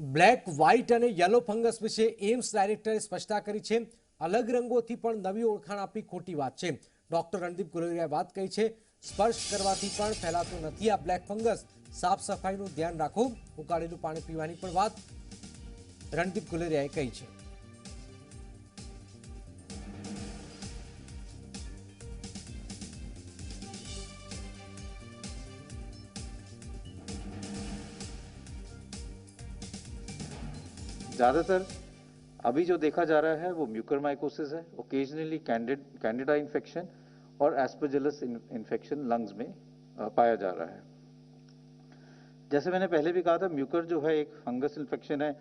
Black white અને yellow fungus વિશે AIIMS ડાયરેક્ટરે સ્પષ્ટતા કરી છે। અલગ રંગોથી પણ નવી ઓળખાણ આપવી ખોટી વાત છે। ડોક્ટર રણદીપ ગુલેરિયાએ વાત કહી છે, સ્પર્શ કરવાથી પણ ફેલાતો નથી આ બ્લેક ફંગસ। સાફ સફાઈનું ધ્યાન રાખો, ઉકાળેલું પાણી પીવાની પણ વાત રણદીપ ગુલેરિયાએ કહી છે। ज़्यादातर अभी जो देखा जा रहा है वो म्यूकरमाइकोसिस है, ओकेजनली कैंडिडा इन्फेक्शन और एस्परजिलस इन्फेक्शन लंग्स में पाया जा रहा है। जैसे मैंने पहले भी कहा था, म्यूकर जो है एक फंगस इन्फेक्शन है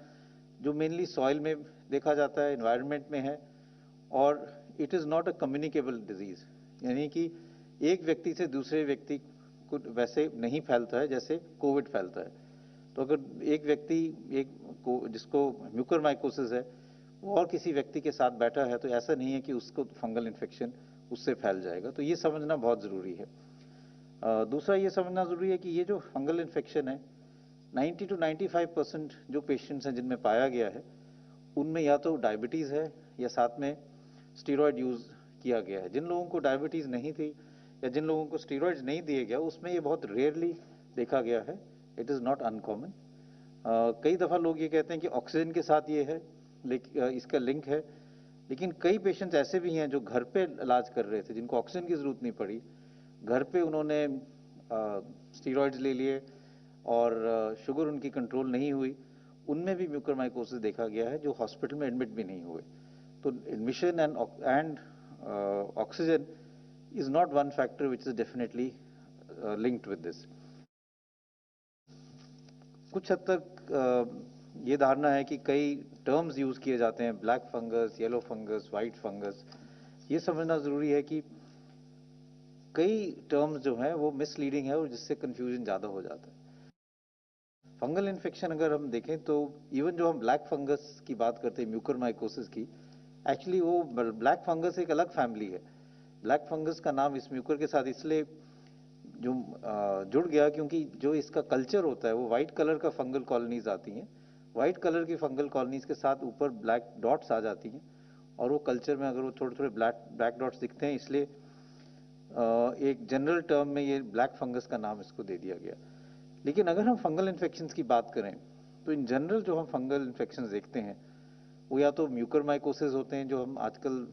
जो मेनली सॉइल में देखा जाता है, एनवायरनमेंट में है, और it is not a communicable disease, यानी कि एक व्यक्ति से दूसरे व्यक्ति को वैसे नहीं फैलता है जैसे कोविड फैलता है। तो अगर एक व्यक्ति जिसको म्यूकरमाइकोसिस है वो और किसी व्यक्ति के साथ बैठा है तो ऐसा नहीं है कि उसको फंगल इन्फेक्शन उससे फैल जाएगा। तो ये समझना बहुत ज़रूरी है। दूसरा ये समझना ज़रूरी है कि ये जो फंगल इन्फेक्शन है 90 to 95% जो पेशेंट्स हैं जिनमें पाया गया है उनमें या तो डायबिटीज़ है या साथ में स्टीरॉयड यूज़ किया गया है। जिन लोगों को डायबिटीज़ नहीं थी या जिन लोगों को स्टीरॉयड्स नहीं दिए गया उसमें ये बहुत रेयरली देखा गया है। It is not uncommon. कई दफ़ा लोग ये कहते हैं कि ऑक्सीजन के साथ ये है, लेकिन इसका लिंक है, लेकिन कई पेशेंट्स ऐसे भी हैं जो घर पे इलाज कर रहे थे जिनको ऑक्सीजन की ज़रूरत नहीं पड़ी, घर पे उन्होंने स्टीरॉयड्स ले लिए और शुगर उनकी कंट्रोल नहीं हुई, उनमें भी म्यूकरमाइकोसिस देखा गया है जो हॉस्पिटल में एडमिट भी नहीं हुए। तो admission and oxygen is not one factor which is definitely linked with this. कुछ हद तक ये धारणा है कि कई टर्म्स यूज़ किए जाते हैं, black fungus, yellow fungus, white fungus. ये समझना ज़रूरी है कि कई टर्म्स जो हैं वो मिसलीडिंग है और जिससे कन्फ्यूजन ज़्यादा हो जाता है। फंगल इन्फेक्शन अगर हम देखें तो इवन जो हम ब्लैक फंगस की बात करते हैं म्यूकरमाइकोसिस की, एक्चुअली वो ब्लैक फंगस एक अलग फैमिली है। ब्लैक फंगस का नाम इस म्यूकर के साथ इसलिए जो जुड़ गया क्योंकि जो इसका कल्चर होता है वो वाइट कलर का फंगल कॉलोनीज आती हैं, वाइट कलर की फंगल कॉलोनीज के साथ ऊपर ब्लैक डॉट्स आ जाती हैं और वो कल्चर में अगर वो थोड़े थोड़े ब्लैक डॉट्स दिखते हैं, इसलिए एक जनरल टर्म में ये ब्लैक फंगस का नाम इसको दे दिया गया। लेकिन अगर हम फंगल इन्फेक्शंस की बात करें तो इन जनरल जो हम फंगल इन्फेक्शंस देखते हैं वो या तो म्यूकरमाइकोसिस होते हैं जो हम आजकल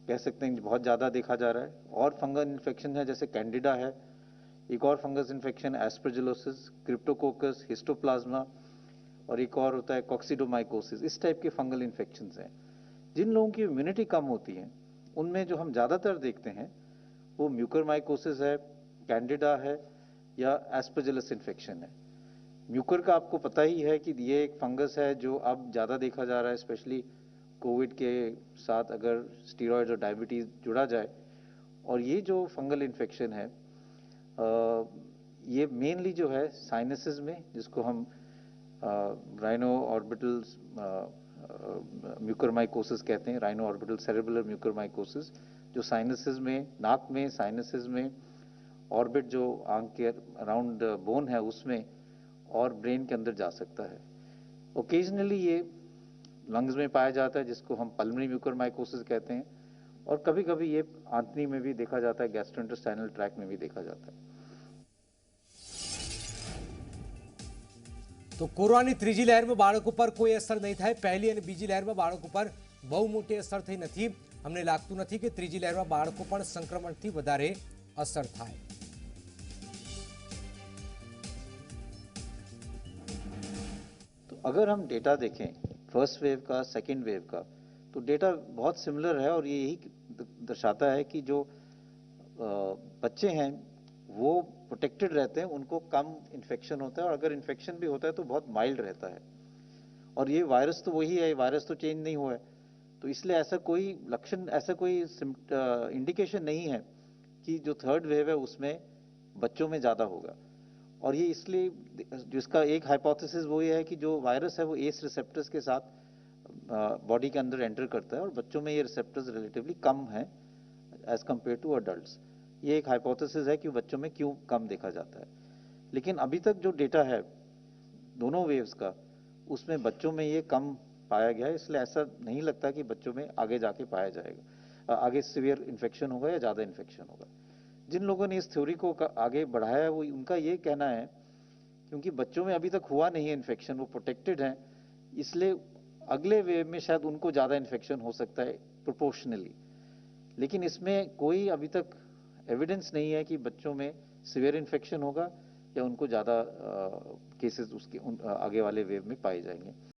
कह सकते हैं बहुत ज़्यादा देखा जा रहा है, और फंगल इन्फेक्शन है जैसे कैंडिडा है, एक और fungus infection aspergillosis, Cryptococcus, histoplasma, और एक और होता है कॉक्सिडोमाइकोसिस। इस टाइप के फंगल इन्फेक्शंस हैं। जिन लोगों की इम्यूनिटी कम होती है उनमें जो हम ज़्यादातर देखते हैं वो म्यूकरमाइकोसिस है, कैंडिडा है या एस्परजिलस इन्फेक्शन है। म्यूकर का आपको पता ही है कि ये एक फंगस है जो अब ज़्यादा देखा जा रहा है, स्पेशली कोविड के साथ अगर स्टीरॉयड्स और डायबिटीज़ जुड़ा जाए। और ये जो फंगल इन्फेक्शन है ये मेनली जो है साइनसेस में, जिसको हम राइनो ऑर्बिटल म्यूकरमाइकोसिस कहते हैं, राइनो ऑर्बिटल सेरेब्रल म्यूकरमाइकोसिस, जो साइनसेस में, नाक में, साइनसेस में, ऑर्बिट जो आंख के अराउंड बोन है उसमें और ब्रेन के अंदर जा सकता है। ओकेजनली ये लंग्स में पाया जाता है जिसको हम पल्मोनरी म्यूकरमाइकोसिस कहते हैं, और कभी कभी ये आंतनी में भी देखा जाता है, गैस्ट्रोइंटेस्टाइनल ट्रैक्ट में भी देखा जाता है। तो कोरोनाની ત્રીજી લહેરમાં બાળકો પર કોઈ અસર નહીં થાય। પહેલી અને બીજી લહેરમાં બાળકો પર બહુ મોટી અસર થઈ નથી। અમને લાગતું નથી કે ત્રીજી લહેરમાં બાળકો પર સંક્રમણથી વધારે અસર થાય। तो अगर हम डेटा देखें फर्स्ट वेव का, सेकेंड वेव का, तो डेटा बहुत सिमिलर है और ये यही दर्शाता है कि जो बच्चे हैं वो प्रोटेक्टेड रहते हैं, उनको कम इन्फेक्शन होता है, और अगर इन्फेक्शन भी होता है तो बहुत माइल्ड रहता है। और ये वायरस तो वही है, वायरस तो चेंज नहीं हुआ है, तो इसलिए ऐसा कोई लक्षण, ऐसा कोई इंडिकेशन नहीं है कि जो थर्ड वेव है उसमें बच्चों में ज़्यादा होगा। और ये इसलिए, जिसका एक हाइपोथेसिस वो ये है कि जो वायरस है वो एस रिसेप्टर्स के साथ बॉडी के अंदर एंटर करता है और बच्चों में ये रिसेप्टर्स रिलेटिवली कम हैं एज कम्पेयर टू अडल्ट्स। ये एक हाइपोथेसिस है कि बच्चों में क्यों कम देखा जाता है। लेकिन अभी तक जो डेटा है दोनों वेव्स का, उसमें बच्चों में ये कम पाया गया है, इसलिए ऐसा नहीं लगता कि बच्चों में आगे जाके पाया जाएगा, आगे सीवियर इन्फेक्शन होगा या ज़्यादा इन्फेक्शन होगा। जिन लोगों ने इस थ्योरी को आगे बढ़ाया है वो उनका ये कहना है, क्योंकि बच्चों में अभी तक हुआ नहीं है इन्फेक्शन, वो प्रोटेक्टेड हैं, इसलिए अगले वेव में शायद उनको ज़्यादा इन्फेक्शन हो सकता है प्रोपोर्शनली। लेकिन इसमें कोई अभी तक एविडेंस नहीं है कि बच्चों में सीवियर इन्फेक्शन होगा या उनको ज़्यादा केसेस उसके आगे वाले वेव में पाए जाएंगे।